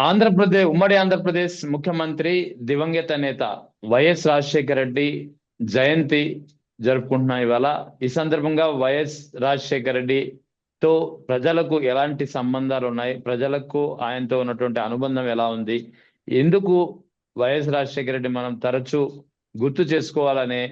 ఉమ్మడి ఆంధ్రప్రదేశ్ ముఖ్యమంత్రి దివంగత నేత వైఎస్ రాజశేఖర రెడ్డి జయంతి జరుపుకుంటున్నాం ఇవాళ. ఈ సందర్భంగా వైఎస్ రాజశేఖర రెడ్డితో ప్రజలకు ఎలాంటి సంబంధాలు ఉన్నాయి, ప్రజలకు ఆయనతో ఉన్నటువంటి అనుబంధం ఎలా ఉంది, ఎందుకు వైఎస్ రాజశేఖర రెడ్డి మనం తరచూ గుర్తు చేసుకోవాలనే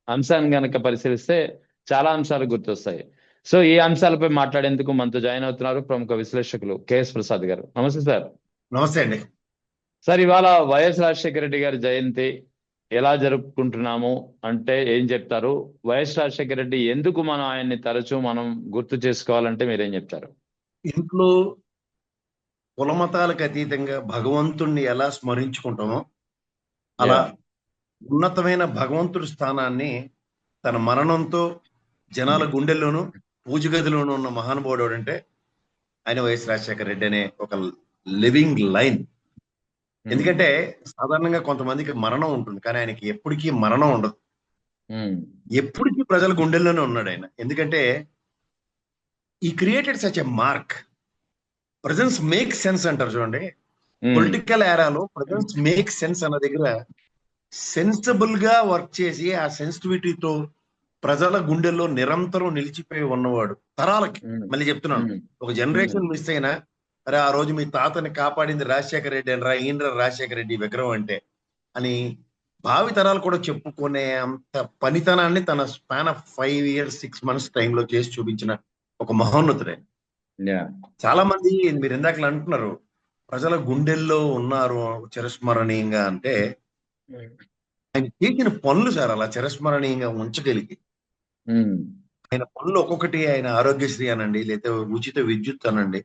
అంశాన్ని గనక పరిశీలిస్తే చాలా అంశాలు గుర్తొస్తాయి. సో ఈ అంశాలపై మాట్లాడేందుకు మనతో జాయిన్ అవుతున్నారు ప్రముఖ విశ్లేషకులు కెఎస్ ప్రసాద్ గారు. నమస్తే సార్. నమస్తే అండి. సార్, ఇవాళ వైఎస్ రాజశేఖర రెడ్డి గారి జయంతి ఎలా జరుపుకుంటున్నాము అంటే ఏం చెప్తారు? వైఎస్ రాజశేఖర రెడ్డి ఎందుకు మనం ఆయన్ని తరచూ మనం గుర్తు చేసుకోవాలంటే మీరేం చెప్తారు? ఇంట్లో కులమతాలకు అతీతంగా భగవంతుణ్ణి ఎలా స్మరించుకుంటామో అలా ఉన్నతమైన భగవంతుడి స్థానాన్ని తన మరణంతో జనాల గుండెల్లోనూ పూజ గదిలోనూ ఉన్న మహానుభావుడు అంటే ఆయన వైఎస్ రాజశేఖర రెడ్డి అనే ఒక లివింగ్ లైన్. ఎందుకంటే సాధారణంగా కొంతమందికి మరణం ఉంటుంది, కానీ ఆయనకి ఎప్పటికీ మరణం ఉండదు. ఎప్పటికీ ప్రజల గుండెల్లోనే ఉన్నాడు ఆయన. ఎందుకంటే ఈ created such a mark. Presence make sense అంటారు చూడండి. పొలిటికల్ ఏరాలో ప్రజెన్స్ మేక్ సెన్స్ అన్న దగ్గర సెన్సిబుల్ గా వర్క్ చేసి ఆ సెన్సిటివిటీతో ప్రజల గుండెల్లో నిరంతరం నిలిచిపోయి ఉన్నవాడు తరాలకి. మళ్ళీ చెప్తున్నాను, ఒక జనరేషన్ మిస్ అయినా అరే ఆ రోజు మీ తాతని కాపాడింది రాజశేఖర రెడ్డి అని ఈయన రాజశేఖర రెడ్డి విగ్రహం అంటే అని భావి తరాలు కూడా చెప్పుకునే అంత పనితనాన్ని తన స్పాన్ ఆఫ్ 5 years 6 months టైంలో చేసి చూపించిన ఒక మహోన్నతుడే. చాలా మంది మీరు ఇందాక అంటున్నారు ప్రజల గుండెల్లో ఉన్నారు చిరస్మరణీయంగా అంటే, ఆయన చేసిన పనులు సార్ అలా చిరస్మరణీయంగా ఉంచగలిగి ఆయన పనులు ఒక్కొక్కటి, ఆయన ఆరోగ్యశ్రీ అనండి, లేదా ఉచిత విద్యుత్ అనండి,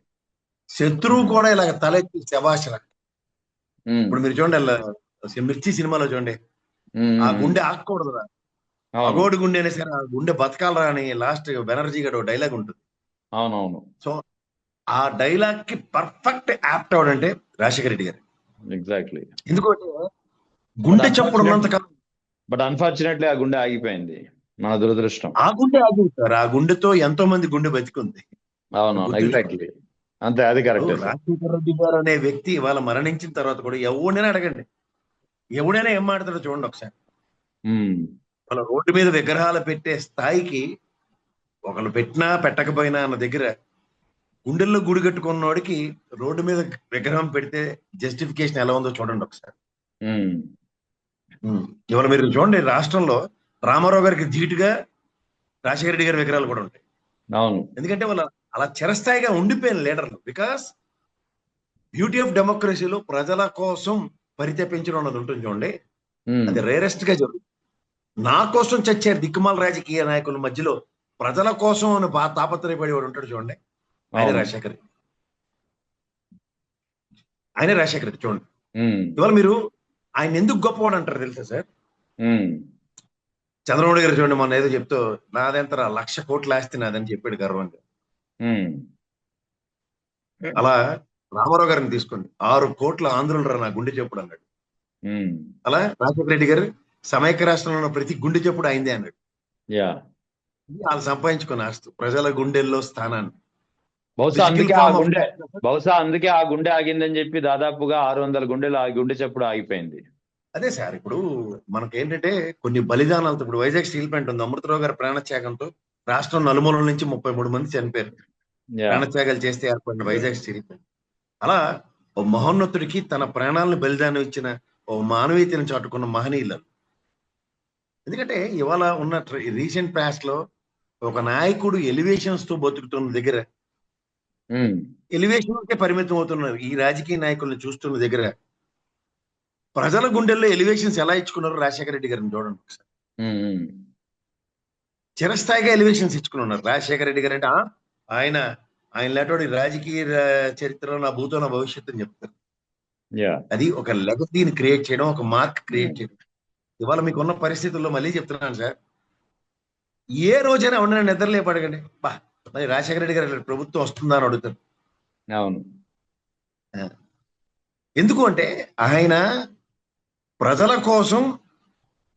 శత్రువు కూడా ఇలాగ తలెత్తి శభాషణ. ఇప్పుడు మీరు చూడండి మిర్చి సినిమాలో చూడండి, ఆ గుండె ఆకూడదురా, అగోడి గుండె అయినా సరే ఆ గుండె బతకాలరా అని లాస్ట్ బెనర్జీ గడు డైలాగ్ ఉంటుంది. అవునవును. సో ఆ డైలాగ్ కి పర్ఫెక్ట్ యాప్ట్ అవడంటే రాజశేఖర రెడ్డి గారు. ఎగ్జాక్ట్లీ. ఎందుకంటే గుండె చప్పుడు ఉన్నంత కాలం, బట్ అన్ఫార్చునేట్లీ ఆ గుండె ఆగిపోయింది, మన దురదృష్టం. ఆ గుండె ఆగింది సార్. ఆ గుండెతో ఎంతో మంది గుండె బతికుంది. అవునవును, ఎగ్జాక్ట్లీ, అంతే, అది కరెక్ట్. రాజశేఖర రెడ్డి గారు అనే వ్యక్తి వాళ్ళ మరణించిన తర్వాత కూడా ఎవడైనా అడగండి, ఎవడైనా ఏం మాట్లాడతాడో చూడండి ఒకసారి. వాళ్ళ రోడ్డు మీద విగ్రహాలు పెట్టే స్థాయికి ఒకళ్ళు పెట్టినా పెట్టకపోయినా అన్న దగ్గర గుండెల్లో గుడి కట్టుకున్నవాడికి రోడ్డు మీద విగ్రహం పెడితే జస్టిఫికేషన్ ఎలా ఉందో చూడండి ఒకసారి. ఇవాళ మీరు చూడండి, రాష్ట్రంలో రామారావు గారికి ధీటుగా రాజశేఖర రెడ్డి గారి విగ్రహాలు కూడా ఉంటాయి. అవును, ఎందుకంటే వాళ్ళ అలా చిరస్థాయిగా ఉండిపోయిన లీడర్లు. బికాస్ బ్యూటీ ఆఫ్ డెమోక్రసీలో ప్రజల కోసం పరితపించడం అన్నది ఉంటుంది చూడండి, అది రేరెస్ట్ గా జరుగుతుంది. నా కోసం చచ్చారు దిక్కుమాల రాజకీయ నాయకుల మధ్యలో ప్రజల కోసం అని బాగా తాపత్రయపడేవాడు ఉంటాడు చూడండి, ఆయన రాజశేఖర రెడ్డి. ఆయన రాజశేఖర రెడ్డి చూడండి. ఇవాళ మీరు ఆయన ఎందుకు గొప్పవాడు అంటారు తెలుసా సార్? చంద్రబాబు గారు చూడండి, మొన్న ఏదో చెప్తూ నాదెంత 1,00,000 కోట్ల ఆస్తి నాదని చెప్పాడు గర్వంగా. అలా రామారావు గారిని తీసుకోండి, 6 కోట్ల ఆంధ్రులు రా నా గుండె చెప్పుడు అన్నాడు. అలా రాజశేఖర రెడ్డి గారు సమైక్య రాష్ట్రంలో ఉన్న ప్రతి గుండె చెప్పుడు అయిందే అన్నాడు. వాళ్ళు సంపాదించుకున్న ఆస్తు ప్రజల గుండెల్లో స్థానాన్ని. బహుశా అందుకే ఆ గుండె ఆగిందని చెప్పి దాదాపుగా 600 గుండెలు ఆ గుండె చెప్పుడు ఆగిపోయింది. అదే సార్, ఇప్పుడు మనకేంటంటే కొన్ని బలిదానాలతో, ఇప్పుడు వైజాగ్ స్టీల్ ప్లాంట్ ఉంది, అమృతరావు గారి ప్రాణత్యాగంతో రాష్ట్రం నలుమూలల నుంచి 33 మంది చనిపోయారు. ప్రాణత్యాగాలు చేస్తే ఏర్పడిన వైజాగ్ స్టీల్ ప్లాంట్. అలా ఓ మహోన్నతుడికి తన ప్రాణాలను బలిదానం ఇచ్చిన ఓ మానవీయతను చాటుకున్న మహనీయులు. ఎందుకంటే ఇవాళ ఉన్న రీసెంట్ పాస్ట్ లో ఒక నాయకుడు ఎలివేషన్స్ తో బతుకుతున్న దగ్గర, ఎలివేషన్ పరిమితం అవుతున్నారు ఈ రాజకీయ నాయకులను చూస్తున్న దగ్గర, ప్రజల గుండెల్లో ఎలివేషన్స్ ఎలా ఇచ్చుకున్నారు రాజశేఖర రెడ్డి గారిని చూడండి ఒకసారి. చిరస్థాయిగా ఎలివేషన్స్ ఇచ్చుకున్నారు రాజశేఖర రెడ్డి గారు అంటే ఆయన లేటోడి రాజకీయ చరిత్రలో నా భూతో నా భవిష్యత్తు అని చెప్తారు. అది ఒక లెగసీని క్రియేట్ చేయడం, ఒక మార్క్ క్రియేట్ చేయడం. ఇవాళ మీకున్న పరిస్థితుల్లో మళ్ళీ చెప్తున్నాను సార్, ఏ రోజైనా ఉండని నిద్రలేపు అడగండి, మరి రాజశేఖర రెడ్డి గారు ప్రభుత్వం వస్తుందా అని అడుగుతారు. అవును. ఎందుకు అంటే ఆయన ప్రజల కోసం,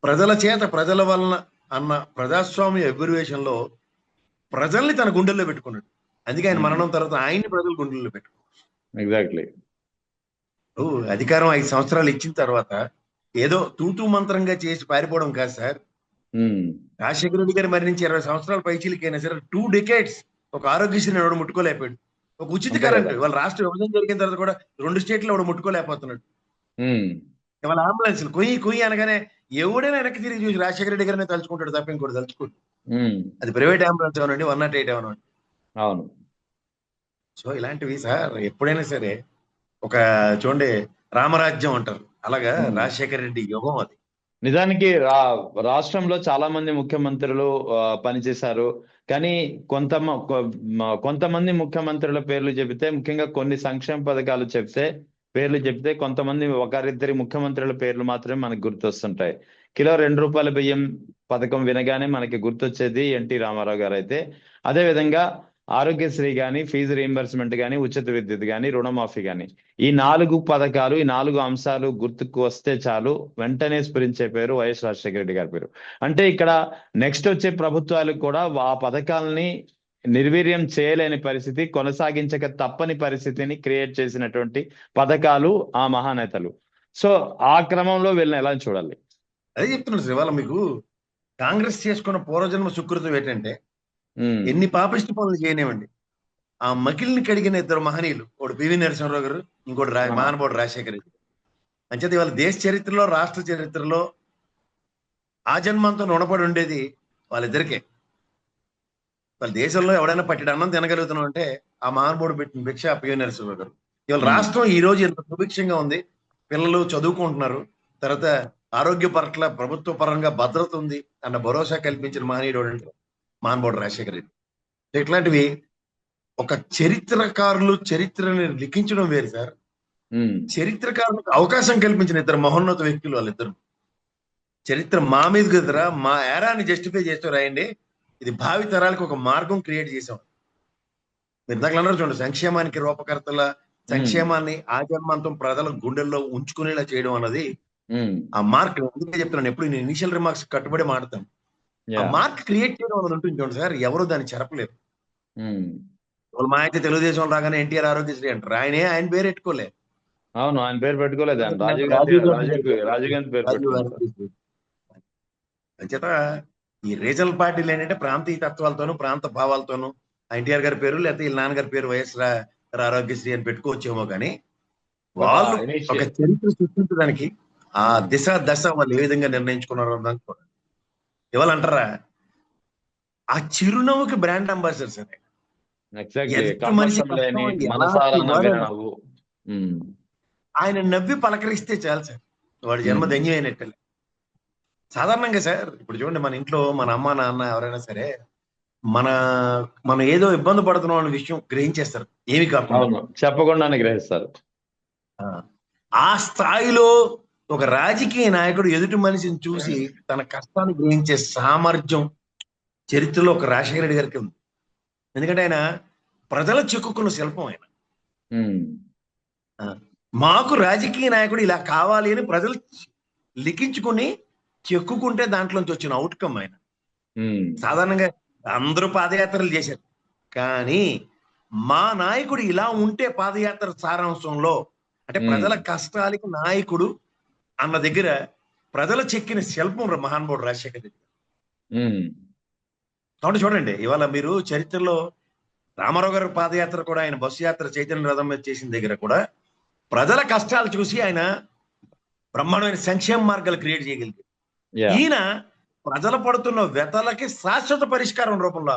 ప్రజల చేత, ప్రజల వలన అన్న ప్రజాస్వామ్య అభిర్వేషంలో ప్రజల్ని తన గుండెల్లో పెట్టుకున్నాడు. అందుకే ఆయన మరణం తర్వాత ఆయన్ని ప్రజలు గుండెల్లో పెట్టుకున్నారు. ఎగ్జాక్ట్లీ. అధికారం 5 సంవత్సరాలు ఇచ్చిన తర్వాత ఏదో తూతూ మంత్రంగా చేసి పారిపోవడం కాదు సార్. ఉమ్, రాజశేఖర రెడ్డి గారు మరణించి 20 సంవత్సరాల పైచీలకైనా సరే 2 decades ఒక ఆరోగ్యశ్రీని ఎవడు ముట్టుకోలేకపోయాడు. ఒక ఉచిత అంతే కరెంట్ కదా. వాళ్ళ రాష్ట్ర విభజన జరిగిన తర్వాత కూడా 2 స్టేట్లు ఎవడు ముట్టుకోలేకపోతున్నాడు. ఉమ్, ఇవాళ అంబులెన్స్లు కొయ్యి కొయ్యి అనగానే ఎవడైనా వెనక్కి తిరిగి చూసి రాజశేఖర రెడ్డి గారిని తలుచుకుంటాడు తప్ప ఇంకోటి తలుచుకోడు. ఉమ్, అది ప్రైవేట్ అంబులెన్స్ అవనండి 108 అవనండి. అవును. సో ఇలాంటివి సార్ ఎప్పుడైనా సరే ఒక చూడండి రామరాజ్యం అంటారు, అలాగా రాజశేఖర రెడ్డి యుగం అది. నిజానికి రాష్ట్రంలో చాలా మంది ముఖ్యమంత్రులు పనిచేశారు. కానీ కొంతమంది ముఖ్యమంత్రుల పేర్లు చెబితే, ముఖ్యంగా కొన్ని సంక్షేమ పథకాలు పేర్లు చెప్తే కొంతమంది ఒకరిద్దరి ముఖ్యమంత్రుల పేర్లు మాత్రమే మనకు గుర్తొస్తుంటాయి. కిలో 2 రూపాయల బియ్యం పథకం వినగానే మనకి గుర్తొచ్చేది ఎన్టీ రామారావు గారు అయితే, అదే విధంగా ఆరోగ్యశ్రీ కానీ, ఫీజు రీయింబర్స్మెంట్ కానీ, ఉచిత విద్యుత్ కానీ, రుణమాఫీ కానీ, ఈ 4 పథకాలు, ఈ 4 అంశాలు గుర్తుకు వస్తే చాలు వెంటనే స్ఫురించే పేరు వైఎస్ రాజశేఖర రెడ్డి గారి పేరు. అంటే ఇక్కడ నెక్స్ట్ వచ్చే ప్రభుత్వాలు కూడా ఆ పథకాలని నిర్వీర్యం చేయలేని పరిస్థితి, కొనసాగించక తప్పని పరిస్థితిని క్రియేట్ చేసినటువంటి పథకాలు ఆ మహానేతలు. సో ఆ క్రమంలో వీళ్ళని ఎలా చూడాలి? అదే చెప్తున్నాను సార్. ఇవాళ మీకు కాంగ్రెస్ చేసుకున్న పూర్వజన్మ సుకృతం ఏంటంటే ఎన్ని పాపిష్టి పనులు చేయనివ్వండి, ఆ మకిలిని కడిగిన 2 మహనీయులు, ఒకటి పివి నరసింహారావు గారు, ఇంకోటి మహానుభావుడు రాజశేఖర రెడ్డి. అంచేత ఇవాళ దేశ చరిత్రలో, రాష్ట్ర చరిత్రలో ఆ జన్మంతో రుణపడి ఉండేది వాళ్ళిద్దరికే. వాళ్ళ దేశంలో ఎవడైనా పట్టిన అన్నం తినగలుగుతున్నాం అంటే ఆ మహానుభావుడు పెట్టిన భిక్ష పివి నరసింహారావు గారు. ఇవాళ రాష్ట్రం ఈ రోజు ఎంత సుభిక్షంగా ఉంది, పిల్లలు చదువుకుంటున్నారు, తర్వాత ఆరోగ్య పట్ల ప్రభుత్వ పరంగా భద్రత ఉంది అన్న భరోసా కల్పించిన మహనీయుడు అంటే మహానుభావుడు రాజశేఖర రెడ్డి. ఇట్లాంటివి ఒక చరిత్రకారులు చరిత్రని లిఖించడం వేరు సార్, చరిత్రకారులకు అవకాశం కల్పించిన 2 మహోన్నత వ్యక్తులు వాళ్ళిద్దరు. చరిత్ర మా మీద కదరా, మా ఏరాన్ని జస్టిఫై చేస్తూ రాయండి, ఇది భావి తరాలకు ఒక మార్గం క్రియేట్ చేసాం. మీరు ఇందాక అన్నారు చూడండి, సంక్షేమానికి రూపకర్తల, సంక్షేమాన్ని ఆజన్మాంతం ప్రజల గుండెల్లో ఉంచుకునేలా చేయడం అన్నది ఆ మార్క్. అందుకే చెప్తున్నాను, ఎప్పుడు నేను ఇనిషియల్ రిమార్క్స్ కట్టుబడి మాడతాను. ఆ మార్క్ క్రియేట్ చేయడం అన్నది ఉంటుంది చూడండి సార్, ఎవరు దాన్ని చెరపలేరు. మా అయితే తెలుగుదేశం రాగానే ఎన్టీఆర్ ఆరోగ్యశ్రీ అంటారు, ఆయన పేరు పెట్టుకోలే. అవును, ఆయన పేరు పెట్టుకోలేదు, రాజీవ్ గాంధీ పేరు పెట్టుకున్నారు. అంచేత ఈ రీజనల్ పార్టీలు ఏంటంటే ప్రాంతీయ తత్వాలతోనూ ప్రాంత భావాలతోనూ ఎన్టీఆర్ గారి పేరు లేకపోతే వీళ్ళ నాన్నగారి పేరు వైఎస్ ఆరోగ్యశ్రీ అని పెట్టుకోవచ్చేమో, కానీ వాళ్ళు ఒక చరిత్ర సృష్టించడానికి ఆ దశ వాళ్ళు ఏ విధంగా నిర్ణయించుకున్నారు అన్నది కూడా ఇవాళ అంటారా, ఆ చిరునవ్వుకి బ్రాండ్ అంబాసిడర్ సార్. ఆయన నవ్వి పలకరిస్తే చాలు సార్, వాడి జన్మ ధన్యం అయినట్టు. సాధారణంగా సార్ ఇప్పుడు చూడండి, మన ఇంట్లో మన అమ్మ నాన్న ఎవరైనా సరే మనం ఏదో ఇబ్బంది పడుతున్నాం అనే విషయం గ్రహించేస్తారు, ఏమి కాకుండా చెప్పకుండానే గ్రహిస్తారు. ఆ స్థాయిలో ఒక రాజకీయ నాయకుడు ఎదుటి మనిషిని చూసి తన కష్టాన్ని గ్రహించే సామర్థ్యం చరిత్రలో ఒక రాజశేఖర రెడ్డి గారికి ఉంది. ఎందుకంటే ఆయన ప్రజల చిక్కుకున్న శిల్పం. ఆయన మాకు రాజకీయ నాయకుడు ఇలా కావాలి అని ప్రజలు లిఖించుకుని చెక్కుకుంటే దాంట్లోంచి వచ్చిన అవుట్కమ్ ఆయన. సాధారణంగా అందరూ పాదయాత్రలు చేశారు, కానీ మా నాయకుడు ఇలా ఉంటే పాదయాత్ర సారాంశంలో అంటే ప్రజల కష్టాలకి నాయకుడు అన్న దగ్గర ప్రజల చెక్కిన శిల్పం మహానుభావుడు రాజశేఖర రెడ్డి. కాబట్టి చూడండి, ఇవాళ మీరు చరిత్రలో రామారావు గారి పాదయాత్ర కూడా, ఆయన బస్సు యాత్ర చైతన్య రథం మీద చేసిన దగ్గర కూడా ప్రజల కష్టాలు చూసి ఆయన బ్రహ్మాండమైన సంక్షేమ మార్గాలు క్రియేట్ చేయగలిగారు. ఈయన ప్రజలు పడుతున్న వ్యతలకి శాశ్వత పరిష్కారం రూపంలో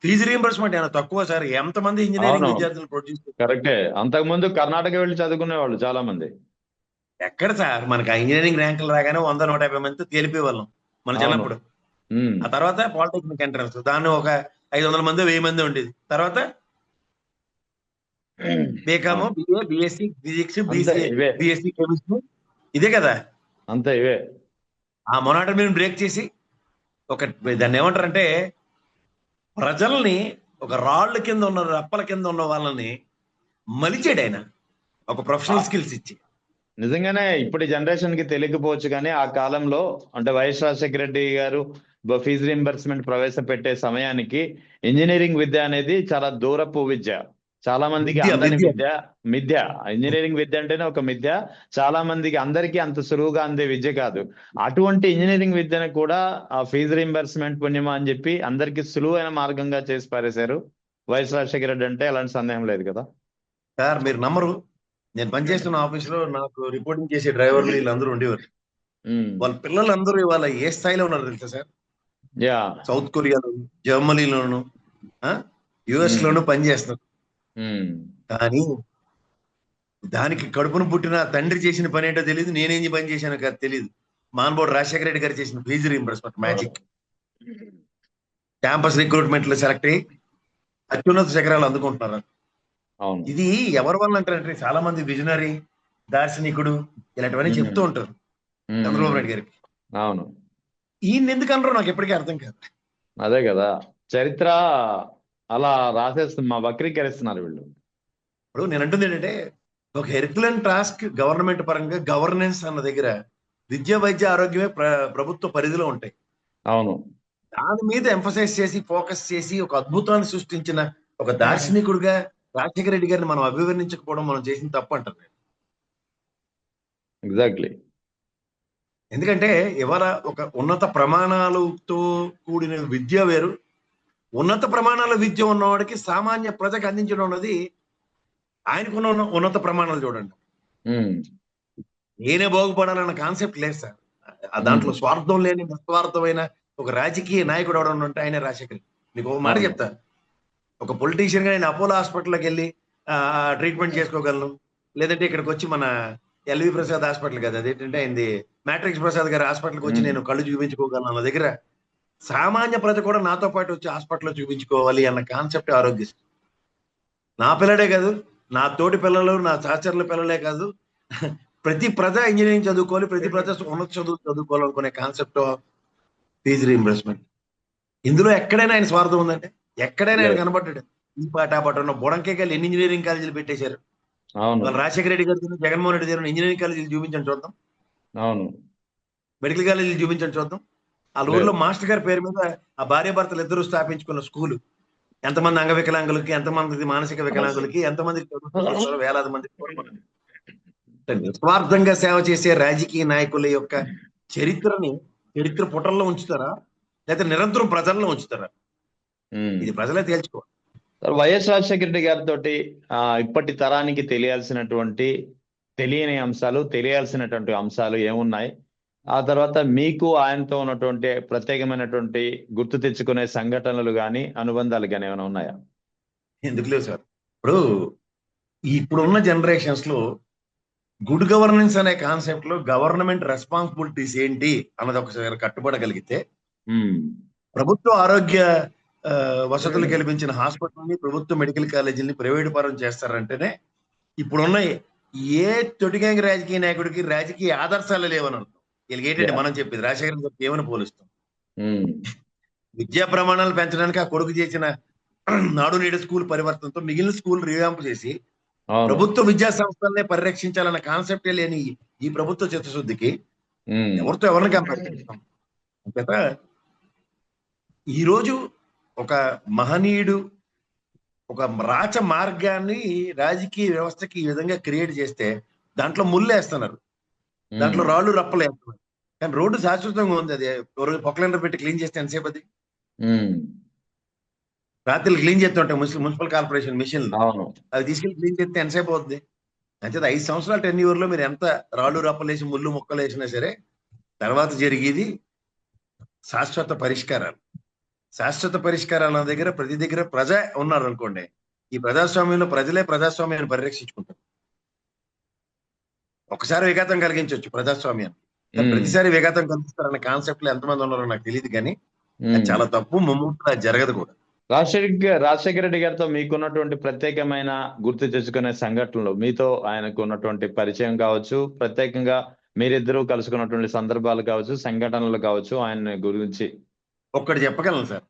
ఫీజు రీయింబర్స్మెంట్ అయినా తక్కువ సార్. ఎంతమంది ఇంజనీరింగ్ విద్యార్థులు ప్రొడ్యూస్ కరెక్టే. అంతకు ముందు కర్ణాటక వెళ్ళి చదువుకునే వాళ్ళు చాలా మంది. ఎక్కడ సార్ మనకి ఆ ఇంజనీరింగ్ ర్యాంకులు రాగానే 100-150 మందితో తేలిపోయేవాళ్ళం మన చిన్నప్పుడు. ఆ తర్వాత పాలిటెక్నిక్ ఎంట్రన్స్, దాన్ని ఒక 500 మంది 1000 మంది ఉండేది. తర్వాత BCom, BA, BSc physics, BSc chemistry, ఇదే కదా అంతే. ఇవే ఆ మొనాటమీని బ్రేక్ చేసి ఒక దాన్ని ఏమంటారంటే ప్రజల్ని ఒక రాళ్ల కింద ఉన్న రప్పల కింద ఉన్న వాళ్ళని మలిచాడు ఆయన ఒక ప్రొఫెషనల్ స్కిల్స్ ఇచ్చి. నిజంగానే ఇప్పుడు జనరేషన్ కి తెలియకపోవచ్చు, కానీ ఆ కాలంలో అంటే వైఎస్ రాజశేఖర రెడ్డి గారు ఫీజు రీయింబర్స్మెంట్ ప్రవేశపెట్టే సమయానికి ఇంజనీరింగ్ విద్య అనేది చాలా దూరపు విద్య, చాలా మందికి విద్య అందని విద్య మిథ్య. ఇంజనీరింగ్ విద్య అంటేనే ఒక మిథ్య. చాలా మందికి అందరికీ అంత సులువుగా అందే విద్య కాదు. అటువంటి ఇంజనీరింగ్ విద్యను కూడా ఆ ఫీజు రీంబర్స్మెంట్ పుణ్యమా అని చెప్పి అందరికీ సులువైన మార్గంగా చేసి పారేశారు వైఎస్ రాజశేఖర రెడ్డి అంటే. ఎలాంటి సందేహం లేదు కదా. సార్. మీరు నమ్మరు, నేను పనిచేస్తున్న ఆఫీస్ లో నాకు రిపోర్టింగ్ చేసే డ్రైవర్లు వీళ్ళందరూ ఉండేవారు. వాళ్ళ పిల్లలందరూ ఇవాళ ఏ స్థాయిలో ఉన్నారు తెలుసా సార్? యా. సౌత్ కొరియాలో, జర్మనీలోను, యుఎస్ లోను పనిచేస్తున్నారు. కానీ దానికి కడుపును పుట్టిన తండ్రి చేసిన పని ఏంటో తెలియదు, నేనేం పని చేశానో కాదు తెలియదు. మాన్బోర్డు రాజశేఖర రెడ్డి గారు చేసిన fee reimbursement magic. Campus recruitment లో సెలెక్ట్ అయ్యి అత్యున్నత శిఖరాలు అందుకుంటున్నారు. ఇది ఎవరి వల్ల అంటారంటే చాలా మంది విజనరీ, దార్శనికుడు ఇలాంటివన్నీ చెప్తూ ఉంటారు చంద్రబాబు నాయుడు గారికి. అవును. ఈయన ఎందుకు అనరు నాకు ఎప్పటికీ అర్థం కాదు. అదే కదా, చరిత్ర అలా రాసేస్తుంది, వక్రీకరిస్తున్నారు వీళ్ళు. ఇప్పుడు నేను అంటుంది ఏంటంటే, ఒక హెర్క్యులన్ టాస్క్ గవర్నమెంట్ పరంగా గవర్నెన్స్ అన్న దగ్గర విద్య, వైద్య, ఆరోగ్యమే ప్రభుత్వ పరిధిలో ఉంటాయి. అవును. దాని మీద ఎంఫసైజ్ చేసి ఫోకస్ చేసి ఒక అద్భుతాన్ని సృష్టించిన ఒక దార్శనికుడిగా రాజశేఖర రెడ్డి గారిని మనం అభివర్ణించకపోవడం మనం చేసిన తప్పు అంటారు. ఎగ్జాక్ట్లీ. ఎందుకంటే ఇవాళ ఒక ఉన్నత ప్రమాణాలతో కూడిన విద్య వేరు, ఉన్నత ప్రమాణాల విద్య ఉన్నవాడికి సామాన్య ప్రజకు అందించడం అన్నది ఆయనకున్న ఉన్నత ప్రమాణాలు. చూడండి, నేనే బాగుపడాలన్న కాన్సెప్ట్ లేదు సార్. దాంట్లో స్వార్థం లేని నిస్వార్థమైన ఒక రాజకీయ నాయకుడు ఎవడన్నా ఉంటే ఆయన రాజశేఖర్. నీకు ఒక మాట చెప్తా, ఒక పొలిటీషియన్ గా నేను అపోలో హాస్పిటల్కి వెళ్ళి ట్రీట్మెంట్ చేసుకోగలను, లేదంటే ఇక్కడికి వచ్చి మన ఎల్వి ప్రసాద్ హాస్పిటల్ కదా, అదేంటంటే అయింది మ్యాట్రిక్స్ ప్రసాద్ గారి హాస్పిటల్కి వచ్చి నేను కళ్ళు చూపించుకోగలను అన్న దగ్గర సామాన్య ప్రజ కూడా నాతో పాటు వచ్చి హాస్పిటల్లో చూపించుకోవాలి అన్న కాన్సెప్ట్ ఆరోగ్యశ్రీ. నా పిల్లడే కాదు, నా తోటి పిల్లలు, నా సహచరుల పిల్లలే కాదు, ప్రతి ప్రజ ఇంజనీరింగ్ చదువుకోవాలి, ప్రతి ప్రజ ఉన్నత చదువు చదువుకోవాలనుకునే కాన్సెప్ట్ ఫీజు రీయింబర్స్మెంట్. ఇందులో ఎక్కడైనా ఆయన స్వార్థం ఉందంటే ఎక్కడైనా ఆయన కనబడ్డాడు? ఈ పాట పాట ఉన్న బుడంకేకలు ఎన్ని ఇంజనీరింగ్ కాలేజీలు పెట్టేశారు. వాళ్ళు రాజశేఖర రెడ్డి గారు, జగన్మోహన్ రెడ్డి గారు ఇంజనీరింగ్ కాలేజీలు చూపించండి చూద్దాం. అవును. మెడికల్ కాలేజీలు చూపించండి చూద్దాం. ఆ ఊర్లో మాస్టర్ గారి పేరు మీద ఆ భార్య భర్తలు ఇద్దరు స్థాపించుకున్న స్కూలు ఎంతమంది అంగవికలాంగులకి, ఎంతమంది మానసిక వికలాంగులకి, ఎంతమందికి వేలాది మంది నిస్వార్థంగా సేవ చేసే రాజకీయ నాయకుల యొక్క చరిత్ర పుటల్లో ఉంచుతారా, లేకపోతే నిరంతరం ప్రజల్లో ఉంచుతారా? ఇది ప్రజలే తేల్చుకోవాలి. వైఎస్ రాజశేఖర రెడ్డి గారితో ఇప్పటి తరానికి తెలియాల్సినటువంటి అంశాలు ఏమున్నాయి? ఆ తర్వాత మీకు ఆయనతో ఉన్నటువంటి ప్రత్యేకమైనటువంటి గుర్తు తెచ్చుకునే సంఘటనలు కానీ అనుబంధాలు కానీ ఏమైనా ఉన్నాయా? ఎందుకు లేవు సార్. ఇప్పుడున్న జనరేషన్స్ లో గుడ్ గవర్నెన్స్ అనే కాన్సెప్ట్ లో గవర్నమెంట్ రెస్పాన్సిబిలిటీస్ ఏంటి అన్నది ఒకసారి కట్టుబడగలిగితే, ప్రభుత్వ ఆరోగ్య వసతులు కల్పించిన హాస్పిటల్ని, ప్రభుత్వ మెడికల్ కాలేజీని ప్రైవేట్ పరం చేస్తారంటేనే ఇప్పుడున్న ఏ తొటిగంగి రాజకీయ నాయకుడికి రాజకీయ ఆదర్శాలు లేవని అర్థం. వీళ్ళకి ఏంటంటే మనం చెప్పేది రాజశేఖర్ గారికి ఏమని పోలుస్తాం? విద్యా ప్రమాణాలు పెంచడానికి ఆ కొడుకు చేసిన నాడు నేడు స్కూల్ పరివర్తనతో మిగిలిన స్కూల్ రివ్యాంప్ చేసి ప్రభుత్వ విద్యా సంస్థలనే పరిరక్షించాలన్న కాన్సెప్టే లేని ఈ ప్రభుత్వ చిత్తశుద్ధికి ఎవరితో ఎవరిని కంపేర్ చేస్తాం? అంతేత ఈరోజు ఒక మహనీయుడు ఒక రాచ మార్గాన్ని రాజకీయ వ్యవస్థకి ఈ విధంగా క్రియేట్ చేస్తే దాంట్లో ముళ్ళేస్తున్నారు, దాంట్లో రాళ్ళు రప్పలు వేస్తున్నారు. కానీ రోడ్డు శాశ్వతంగా ఉంది. అది పొక్కలెండర్ పెట్టి క్లీన్ చేస్తే ఎంతసేపు? అది రాత్రులు క్లీన్ చేస్తుంటాయి మున్సిపల్ కార్పొరేషన్ మిషన్లు, అవి తీసుకెళ్లి క్లీన్ చేస్తే ఎంతసేపు అవుతుంది? అంచేది 5 సంవత్సరాల టెన్యూర్ లో మీరు ఎంత రాళ్ళు రప్పలేసి ముళ్ళు మొక్కలు వేసినా సరే తర్వాత జరిగేది శాశ్వత పరిష్కారాలు. శాశ్వత పరిష్కారాల దగ్గర ప్రతి దగ్గర ప్రజ ఉన్నారు అనుకోండి, ఈ ప్రజాస్వామ్యంలో ప్రజలే ప్రజాస్వామ్యాన్ని పరిరక్షించుకుంటారు. ఒకసారి విఘాతం కలిగించవచ్చు ప్రజాస్వామ్యాన్ని, ప్రతిసారి విఘాతం కలిగిస్తారన్న కాన్సెప్ట్ లో ఎంతమంది ఉన్నారో నాకు తెలియదు, కానీ చాలా తప్పు, ముమ్మూర్తుగా జరగదు కూడా. రాజశేఖర రెడ్డి గారితో మీకున్నటువంటి ప్రత్యేకమైన గుర్తు తెచ్చుకునే సంఘటనలు, మీతో ఆయనకు ఉన్నటువంటి పరిచయం కావచ్చు, ప్రత్యేకంగా మీరిద్దరూ కలుసుకున్నటువంటి సందర్భాలు కావచ్చు, సంఘటనలు కావచ్చు, ఆయన గురించి ఒక్కటి చెప్పగలను సార్.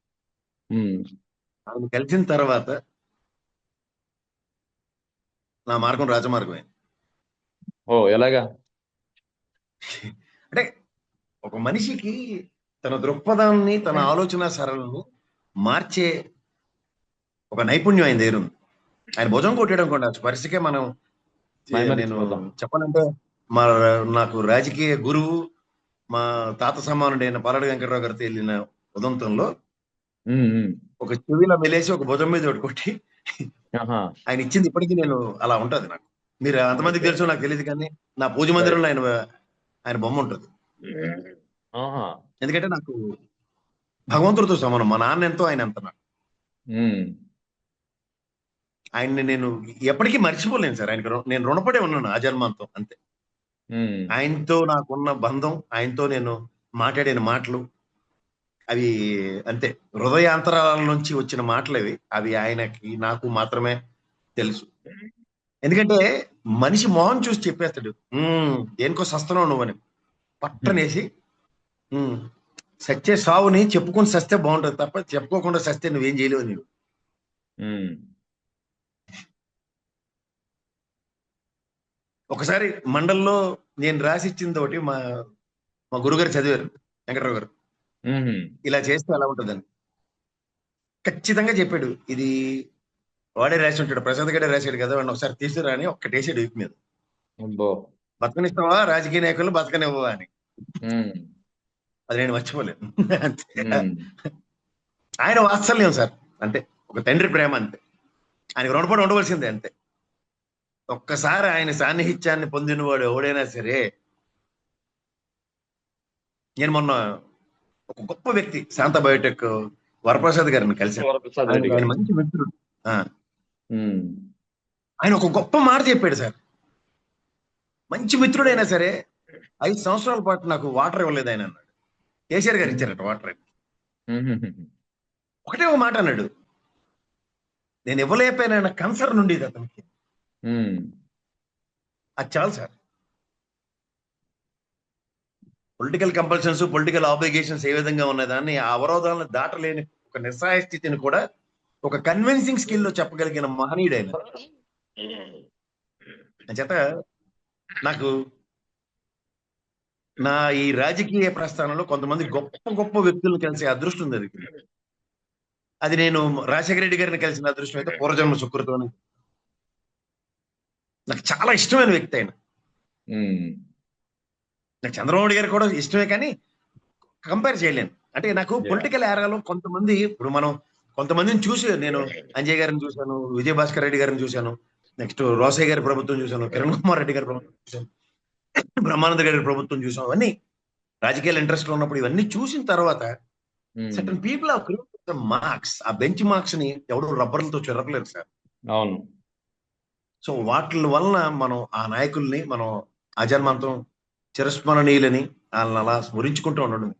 ఆయన కలిసిన తర్వాత నా మార్గం రాజమార్గం అయింది. ఎలాగా? అంటే ఒక మనిషికి తన దృక్పథాన్ని, తన ఆలోచన సరళను మార్చే ఒక నైపుణ్యం ఆయన దగ్గర ఉంది. ఆయన భుజం కొట్టాడు అనుకోండి, ఆ స్పర్శకే మనం నేను మైమరిచిపోతాం. చెప్పాలంటే మా నాకు రాజకీయ గురువు మా తాత సమానుడైన పాలడి వెంకటరావు గారితో వెళ్ళిన ఉదంతంలో ఉమ్, ఉమ్. ఒక చెవిలో మెలేసి ఒక భుజం మీద ఒకటి కొట్టి ఆహా. ఆయన ఇచ్చింది ఇప్పటికీ నేను అలా ఉంటది నాకు. మీరు అంతమందికి ఓకే. తెలుసు నాకు తెలియదు కానీ నా పూజ రైట్. మందిరంలో ఆయన ఆయన బొమ్మ ఉంటుంది. ఆహా. ఎందుకంటే నాకు భగవంతుడితో సమానం, మా నాన్న ఎంతో ఆయన ఎంత నాకు. ఉమ్, ఆయన్ని నేను ఎప్పటికీ మర్చిపోలేను సార్. ఆయనకి నేను రుణపడే ఉన్నాను ఆ జన్మంతో అంతే. ఉమ్, ఆయనతో నాకున్న బంధం, ఆయనతో నేను మాట్లాడిన మాటలు అవి అంతే, హృదయాంతరాల నుంచి వచ్చిన మాటలు అవి. అవి ఆయనకి నాకు మాత్రమే తెలుసు. ఎందుకంటే మనిషి మొహం చూసి చెప్పేస్తాడు, దేనికో సస్తున్నావు నువ్వని పట్టనేసి. ఉమ్, సచ్చే సావుని చెప్పుకొని సస్తే బాగుంటది తప్ప చెప్పుకోకుండా సస్తే నువ్వేం చేయలేవు నీవు. ఉమ్. ఒకసారి మండల్లో నేను రాసిచ్చింది ఒకటి మా మా గురుగారు చదివారు, వెంకటరావు గారు. ఉమ్. ఇలా చేస్తే ఎలా ఉంటుందని ఖచ్చితంగా చెప్పాడు. ఇది వాడే రాసి ఉంటాడు, ప్రసాద్ గడే రాశాడు కదా, వాడిని ఒకసారి తీసుకురా అని ఒక్కటి వేసాడు వీపు మీద. అబ్బో. బతకనిస్తావా రాజకీయ నాయకులు, బతకనివ్వవా అని. ఉమ్, అది నేను మర్చిపోలేను. అంతే. ఉమ్. ఆయన వాత్సల్యం సార్, అంతే, ఒక తండ్రి ప్రేమ అంతే. ఆయనకు రుణపడి ఉండవలసిందే అంతే. ఒక్కసారి ఆయన సాన్నిహిత్యాన్ని పొందినవాడు ఎవడైనా సరే. నేను మొన్న ఒక గొప్ప వ్యక్తి శాంత బయోటెక్ వరప్రసాద్ గారిని కలిశాను. వరప్రసాద్ రెడ్డి ఆయన గారు. మంచి మిత్రుడు. ఆ, ఉమ్, ఆయన ఒక గొప్ప మాట చెప్పాడు సార్. మంచి మిత్రుడైనా సరే 5 సంవత్సరాల పాటు నాకు వాటర్ ఇవ్వలేదు ఆయన అన్నాడు. కేసీఆర్ గారు ఇచ్చారట వాటర్. ఉమ్, ఒకటే ఒక మాట అన్నాడు, నేను ఇవ్వలేకపోయిన కన్సర్న్ ఉండేది అతనికి. ఉమ్. అది చాలు sir. Political compulsions, political obligations ఏ విధంగా ఉన్నదాన్ని, ఆ అవరోధాలను దాటలేని ఒక నిస్సహాయ స్థితిని కూడా ఒక కన్విన్సింగ్ స్కిల్ లో చెప్పగలిగిన మహనీయుడైన. చేత నాకు నా ఈ రాజకీయ ప్రస్థానంలో కొంతమంది గొప్ప గొప్ప వ్యక్తులను కలిసే అదృష్టం జరిగింది. అది నేను రాజశేఖర రెడ్డి గారిని కలిసిన అదృష్టం అయితే పూర్వజన్మ సుకృతం. నాకు చాలా ఇష్టమైన వ్యక్తి ఆయన. ఉమ్. నాకు చంద్రబాబు గారు కూడా ఇష్టమే కానీ కంపేర్ చేయలేను. అంటే నాకు పొలిటికల్ ఏరాలో కొంతమంది, ఇప్పుడు మనం కొంతమందిని చూసి, నేను అంజయ్ గారిని చూశాను, విజయభాస్కర్ రెడ్డి గారిని చూశాను, నెక్స్ట్ రోసయ్య గారి ప్రభుత్వం చూశాను, కిరణ్ కుమార్ రెడ్డి గారి ప్రభుత్వం చూశాను, బ్రహ్మానంద గారి ప్రభుత్వం చూసాం. అవన్నీ రాజకీయాల ఇంట్రెస్ట్ లో ఉన్నప్పుడు ఇవన్నీ చూసిన తర్వాత certain people are created marks. ఆ బెంచ్ మార్క్స్ ని ఎవరు రబ్బర్లతో చెరపలేరు సార్. అవును. సో వాటి వలన మనం ఆ నాయకుల్ని మనం అజన్మంతం చిరస్మరణీయులని వాళ్ళని అలా స్మరించుకుంటూ ఉండడం